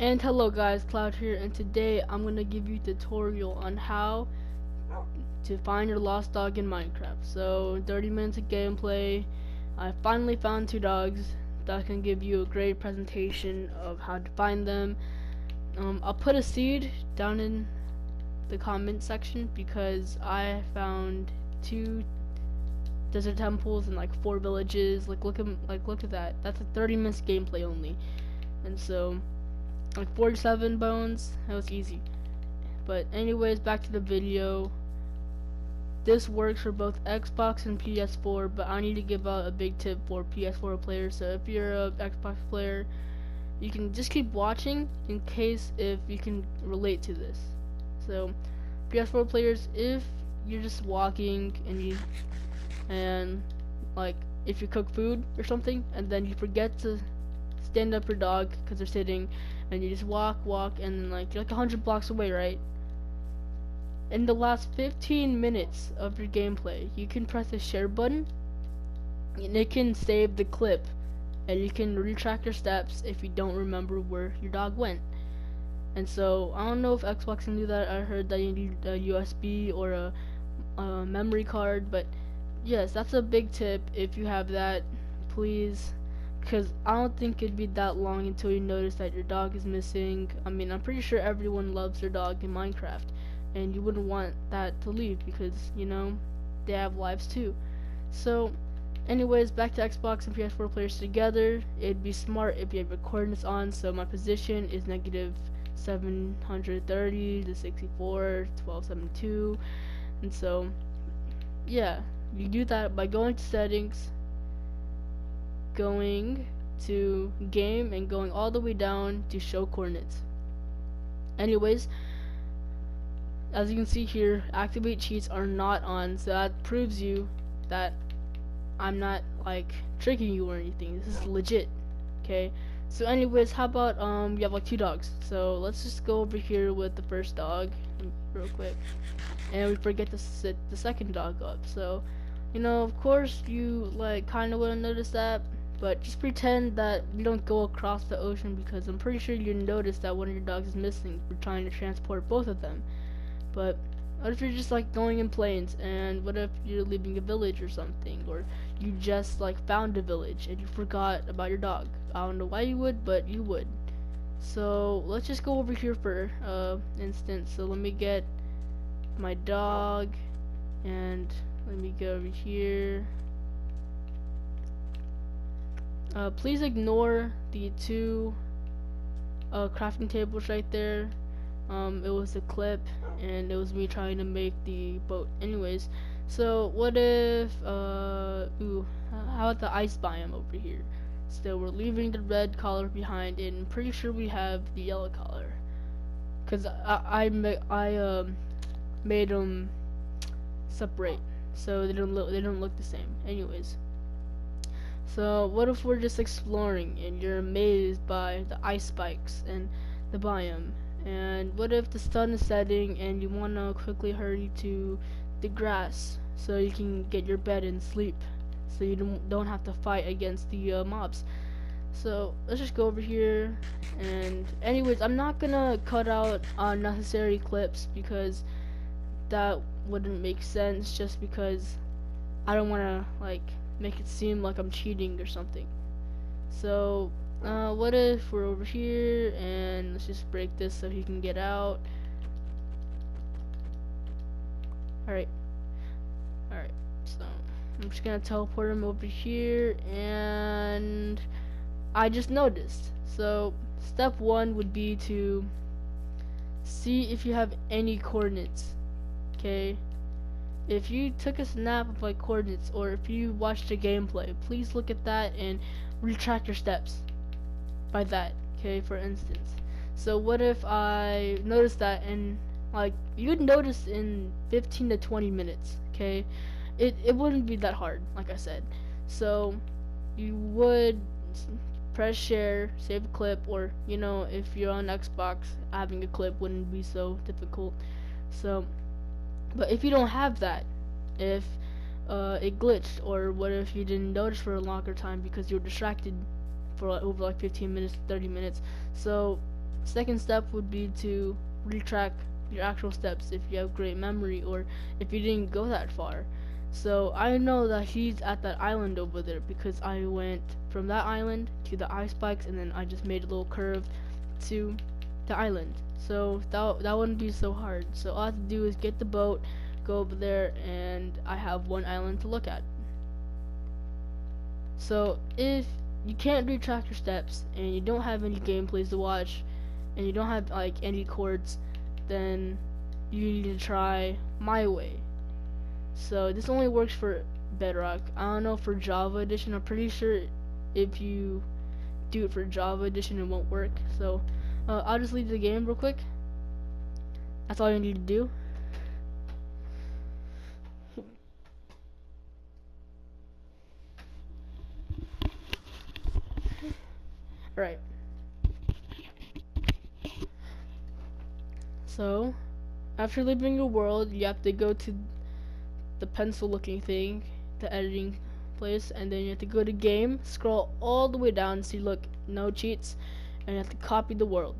And hello guys, Cloud here, and today I'm going to give you a tutorial on how to find your lost dog in Minecraft. So 30 minutes of gameplay. I finally found two dogs that can give you a great presentation of how to find them. I'll put a seed down in the comment section because I found two desert temples and like 4 villages. Look at that. That's a 30 minutes gameplay only. And so like 47 bones, that was easy. But anyways, back to the video. This works for both Xbox and PS4, but I need to give out a big tip for PS4 players. So if you're a Xbox player, you can just keep watching in case if you can relate to this. So PS4 players, if you're just walking and like if you cook food or something and then you forget to stand up your dog because they're sitting, and you just walk, and then like you're like 100 blocks away, right? In the last 15 minutes of your gameplay, you can press the share button, and it can save the clip, and you can retrack your steps if you don't remember where your dog went. And so I don't know if Xbox can do that. I heard that you need a USB or a memory card, but yes, that's a big tip. If you have that, please. Because I don't think it'd be that long until you notice that your dog is missing. I mean, I'm pretty sure everyone loves their dog in Minecraft, and you wouldn't want that to leave because, you know, they have lives too. So, anyways, back to Xbox and PS4 players together. It'd be smart if you have your coordinates on. So my position is negative 730 to 64, 1272, and so, yeah, you do that by going to settings, going to game, and going all the way down to show coordinates. Anyways, as you can see here, activate cheats are not on, so that proves you that I'm not like tricking you or anything. This is legit. Okay, so anyways, how about you have like 2 dogs, so let's just go over here with the first dog real quick, and we forget to set the second dog up. So, you know, of course you like kind of wouldn't notice that, but just pretend that we don't go across the ocean, because I'm pretty sure you noticed that one of your dogs is missing. We're trying to transport both of them. But what if you're just like going in planes, and what if you're leaving a village or something, or you just like found a village and you forgot about your dog? I don't know why you would, but you would. So let's just go over here for instance. So let me get my dog, and let me go over here. Please ignore the 2 crafting tables right there. It was a clip, and it was me trying to make the boat. Anyways, so what if how about the ice biome over here? So we're leaving the red color behind, and I'm pretty sure we have the yellow color, cause I made them separate so they don't look the same. Anyways, so what if we're just exploring and you're amazed by the ice spikes and the biome? And what if the sun is setting and you want to quickly hurry to the grass so you can get your bed and sleep, so you don't have to fight against the mobs? So let's just go over here. And anyways, I'm not gonna cut out unnecessary clips because that wouldn't make sense, just because I don't want to like make it seem like I'm cheating or something. So what if we're over here, and let's just break this so he can get out. Alright, so I'm just gonna teleport him over here, and I just noticed. So step 1 would be to see if you have any coordinates. Okay, if you took a snap of like coordinates, or if you watched a gameplay, please look at that and retract your steps by that. Okay, for instance, so what if I noticed that, and like you'd notice in 15 to 20 minutes, okay, it wouldn't be that hard, like I said. So you would press share, save a clip, or you know, if you're on Xbox, having a clip wouldn't be so difficult. So, but if you don't have that, if it glitched, or what if you didn't notice for a longer time because you were distracted for like over like 15 minutes, 30 minutes. So Second step would be to retrack your actual steps if you have great memory or if you didn't go that far. So I know that he's at that island over there because I went from that island to the ice spikes and then I just made a little curve to the island. So that wouldn't be so hard. So all I have to do is get the boat, go over there, and I have one island to look at. So if you can't retrack your steps and you don't have any gameplays to watch and you don't have like any chords, then you need to try my way. So this only works for Bedrock. I don't know for Java Edition. I'm pretty sure if you do it for Java Edition it won't work. So I'll just leave the game real quick. That's all you need to do. Alright. So after leaving your world, you have to go to the pencil looking thing, the editing place, and then you have to go to game, scroll all the way down, see look, no cheats, and you have to copy the world.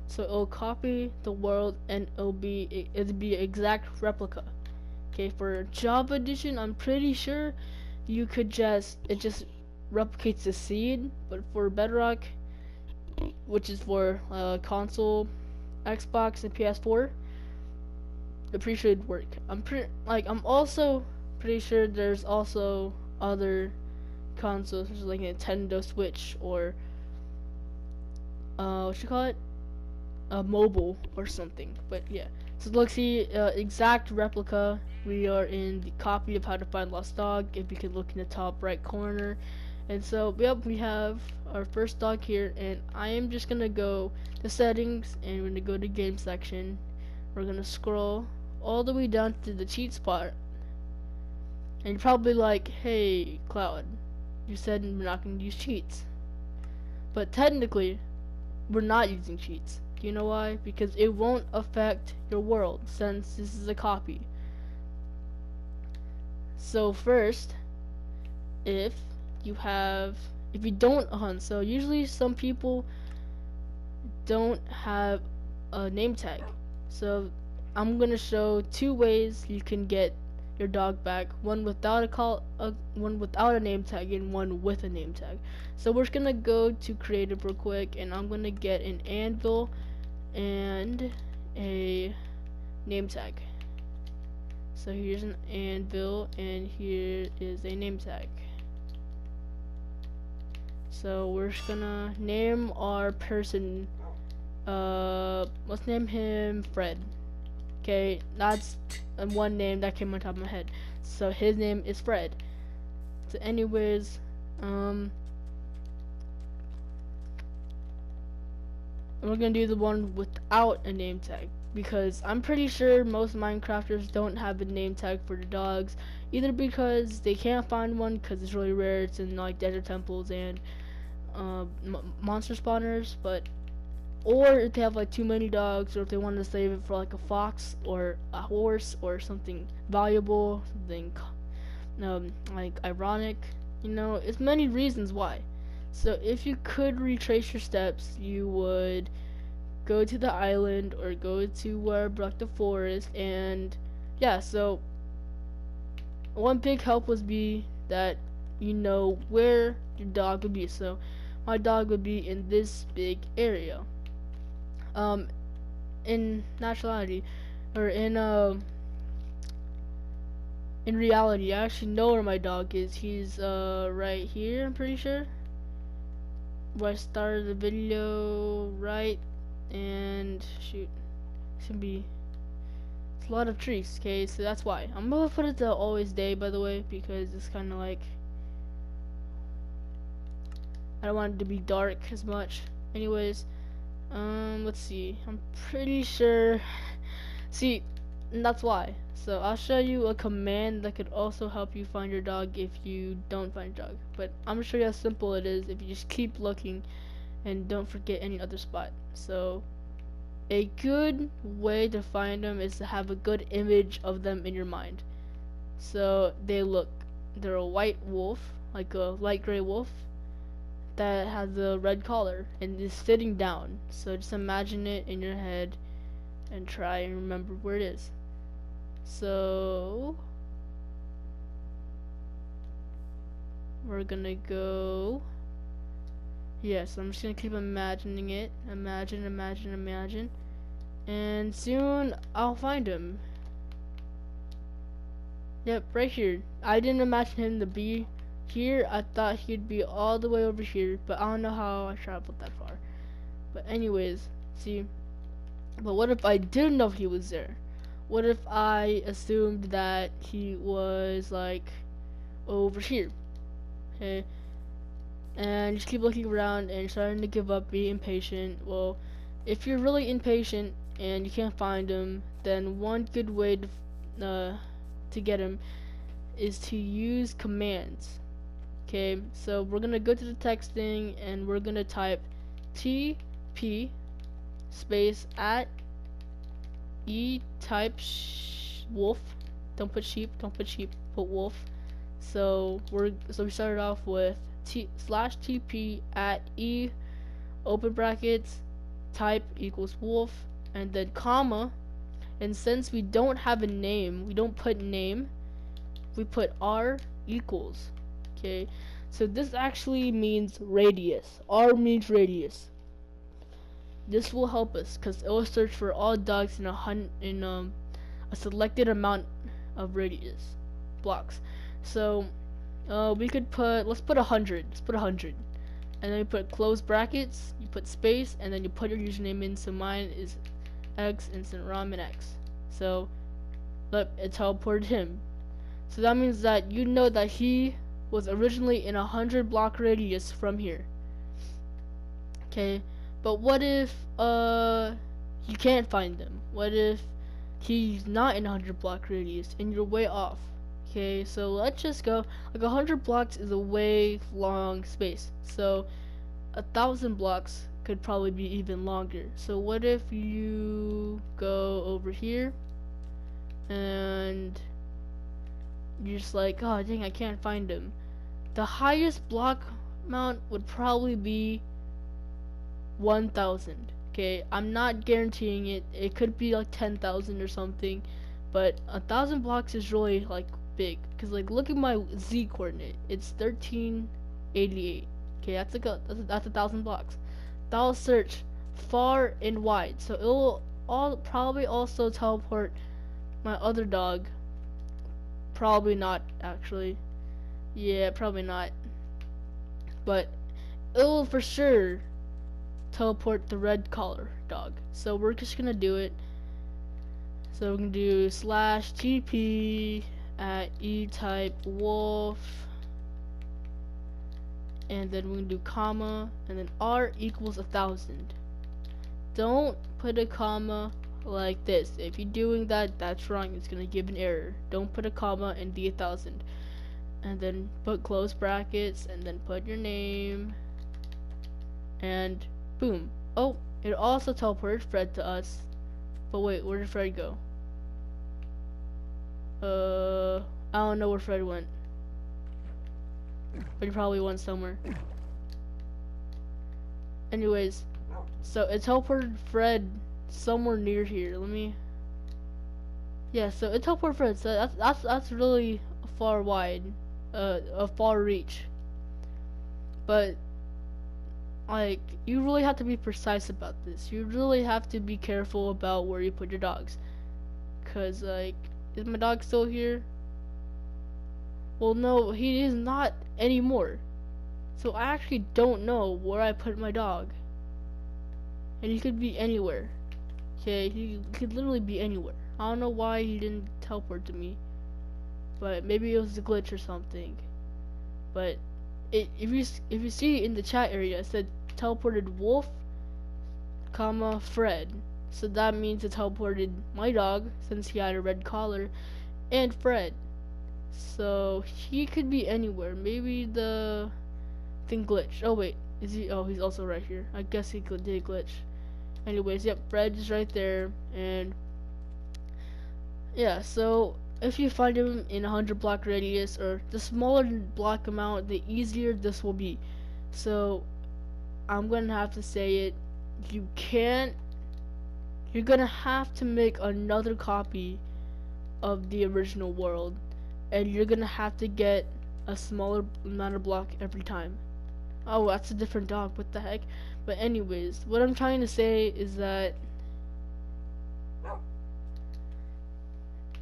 So it'll copy the world and it'll be exact replica. Okay, for Java Edition I'm pretty sure you could it just replicates the seed, but for Bedrock, which is for console, Xbox and PS4, I'm pretty sure it'd work. I'm also pretty sure there's also other consoles such as like Nintendo Switch or what you call it, mobile or something. But yeah, so look, see, exact replica. We are in the copy of How to Find Lost Dog. If you can look in the top right corner, and so yep, we have our first dog here, and I am just gonna go to settings and we're gonna go to game section. We're gonna scroll all the way down to the cheat spot, and you're probably like, hey Cloud, you said we're not gonna use cheats, but technically we're not using cheats. Do you know why? Because it won't affect your world since this is a copy. So first, if you don't hunt, so usually some people don't have a name tag. So I'm gonna show two ways you can get your dog back, one without a name tag and one with a name tag. So we're just gonna go to creative real quick, and I'm gonna get an anvil and a name tag. So here's an anvil and here is a name tag. So we're just gonna name our person, let's name him Fred. Okay, that's one name that came on top of my head. So his name is Fred. So anyways, we're gonna do the one without a name tag, because I'm pretty sure most Minecrafters don't have a name tag for the dogs, either because they can't find one because it's really rare. It's in like desert temples and monster spawners, or if they have like too many dogs, or if they want to save it for like a fox or a horse or something valuable, something like ironic, it's many reasons why. So if you could retrace your steps, you would go to the island or go to Brook the forest, and yeah, so one big help would be that you know where your dog would be. So my dog would be in this big area. In naturality, or in reality, I actually know where my dog is. He's right here, I'm pretty sure, where I started the video, right? And shoot, it's gonna be a lot of trees. Okay, so that's why I'm gonna put it to always day, by the way, because it's kind of like I don't want it to be dark as much. Anyways, let's see, I'm pretty sure, see, and that's why. So I'll show you a command that could also help you find your dog if you don't find your dog, but I'm gonna show you how simple it is if you just keep looking and don't forget any other spot. So a good way to find them is to have a good image of them in your mind. So they're a white wolf, like a light gray wolf, that has a red collar and is sitting down. So just imagine it in your head and try and remember where it is. So we're gonna go. Yes, I'm just gonna keep imagining it. Imagine. And soon I'll find him. Yep, right here. I didn't imagine him to be here. I thought he'd be all the way over here, but I don't know how I traveled that far. But anyways, see. But what if I didn't know he was there? What if I assumed that he was like over here? Okay. And just keep looking around and starting to give up, be impatient. Well, if you're really impatient and you can't find him, then one good way to get him is to use commands. Okay, so we're gonna go to the texting and we're gonna type TP space at E type wolf. Don't put sheep, put wolf. So we started off with /TP at E open brackets type equals wolf, and then comma, and since we don't have a name, we don't put name, we put R equals. Okay, so this actually means radius. R means radius. This will help us because it will search for all dogs in a selected amount of radius blocks. So we could put, let's put 100. Let's put 100. And then you put close brackets, you put space, and then you put your username in. So mine is X instant ramen X. So look, it teleported him. So that means that you know that he was originally in 100 block radius from here. Okay, but what if you can't find him? What if he's not in 100 block radius and you're way off? Okay, so let's just go, like 100 blocks is a way long space, so 1,000 blocks could probably be even longer. So what if you go over here and you're just like, oh dang, I can't find him. The highest block amount would probably be 1,000. Okay, I'm not guaranteeing it. It could be like 10,000 or something, but 1,000 blocks is really like big. Cause like look at my Z coordinate. It's 1388. Okay, that's that's 1,000 blocks. That'll search far and wide. So it will probably also teleport my other dog. Probably not actually. Yeah, probably not. But it will for sure teleport the red collar dog. So we're just gonna do it. So we're gonna do /TP at E type wolf, and then we're gonna do comma, and then R equals 1,000. Don't put a comma like this. If you're doing that, that's wrong. It's gonna give an error. Don't put a comma and be 1,000. And then put close brackets, and then put your name, and boom. Oh, it also teleported Fred to us. But wait, where did Fred go? I don't know where Fred went. But he probably went somewhere. Anyways, so it teleported Fred somewhere near here. Let me. Yeah, so it teleported Fred. So that's really far wide, a far reach. But like, you really have to be precise about this. You really have to be careful about where you put your dogs. Cause like, is my dog still here? Well, no, he is not anymore. So I actually don't know where I put my dog. And he could be anywhere. Okay, he could literally be anywhere. I don't know why he didn't teleport to me. But maybe it was a glitch or something. But if you see in the chat area, it said teleported wolf, comma Fred. So that means it teleported my dog, since he had a red collar, and Fred. So he could be anywhere. Maybe the thing glitched. Oh wait, is he? Oh, he's also right here. I guess he did glitch. Anyways, yep, Fred is right there, and yeah. So if you find him in 100 block radius, or the smaller block amount, the easier this will be. So I'm gonna have to say it. You can't. You're gonna have to make another copy of the original world, and you're gonna have to get a smaller amount of block every time. Oh, that's a different dog. What the heck? But anyways, what I'm trying to say is that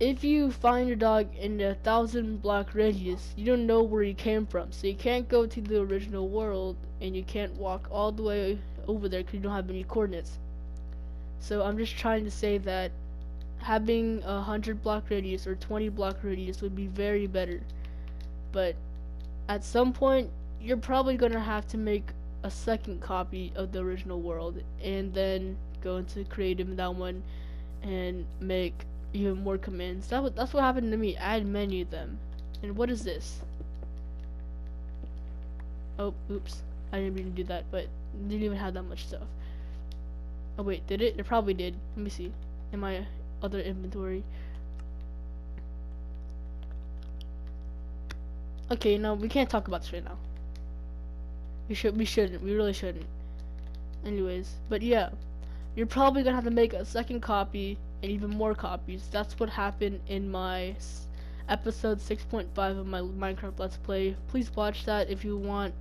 if you find your dog in a 1,000 block radius, you don't know where he came from, so you can't go to the original world, and you can't walk all the way over there because you don't have any coordinates. So I'm just trying to say that having 100 block radius or 20 block radius would be very better. But at some point, you're probably gonna have to make a second copy of the original world, and then go into creative in that one and make even more commands. That's what happened to me. I had many of them. And what is this? Oh, oops. I didn't mean to do that, but it didn't even have that much stuff. Oh wait, did it? It probably did. Let me see. In my other inventory. Okay, no, we can't talk about this right now. We shouldn't. We really shouldn't. Anyways, but yeah. You're probably gonna have to make a second copy and even more copies. That's what happened in my episode 6.5 of my Minecraft Let's Play. Please watch that if you want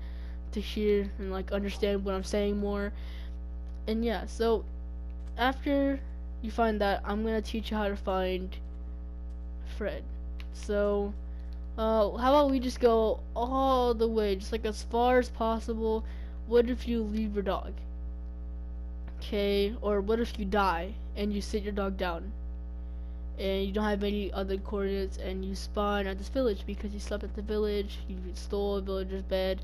to hear and like understand what I'm saying more. And yeah, so after you find that, I'm gonna teach you how to find Fred. So how about we just go all the way, just like as far as possible. What if you leave your dog? Okay, or what if you die and you sit your dog down and you don't have any other coordinates and you spawn at this village because you slept at the village, you stole a villager's bed,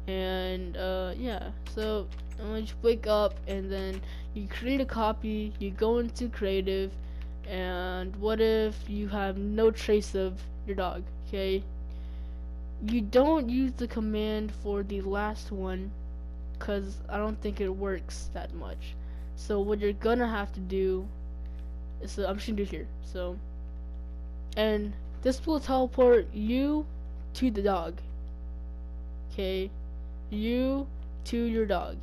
and yeah, so you wake up and then you create a copy, you go into creative, and what if you have no trace of your dog? Okay, you don't use the command for the last one because I don't think it works that much. So what you're gonna have to do is, I'm just gonna do it here. So, and this will teleport you to the dog. Okay, you to your dog.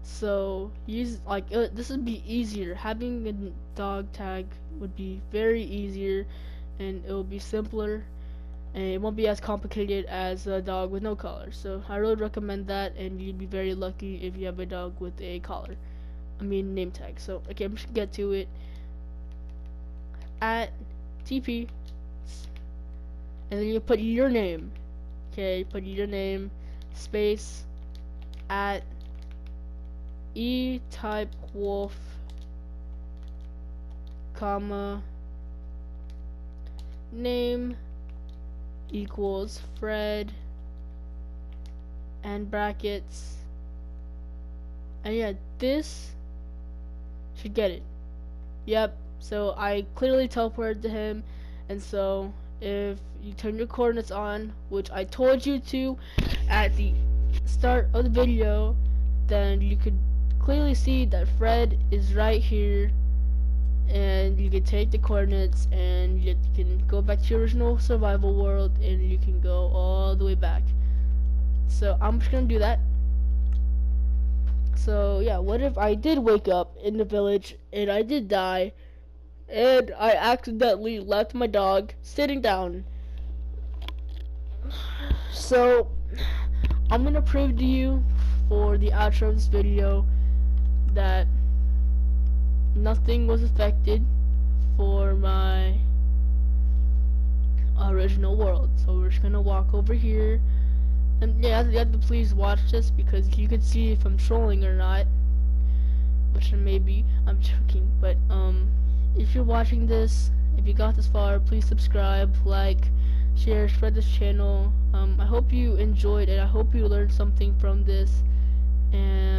So use like this would be easier. Having a dog tag would be very easier, and it will be simpler, and it won't be as complicated as a dog with no collar. So I really recommend that, and you'd be very lucky if you have a dog with a collar. I mean name tag. So okay, I'm just gonna get to it. At TP, and then you put your name. Okay, put your name, space, at type wolf, comma, name equals Fred, and brackets. And yeah, this should get it. Yep, so I clearly teleported to him, and so if you turn your coordinates on, which I told you to at the start of the video, then you could clearly see that Fred is right here, and you can take the coordinates and you can go back to your original survival world, and you can go all the way back. So I'm just gonna do that. So yeah, what if I did wake up in the village and I did die and I accidentally left my dog sitting down? So I'm gonna prove to you for the outro of this video that nothing was affected for my original world. So we're just gonna walk over here. And yeah, you have to please watch this because you can see if I'm trolling or not, which maybe I'm joking. But if you're watching this, if you got this far, please subscribe, like, share, spread this channel. I hope you enjoyed it. I hope you learned something from this, and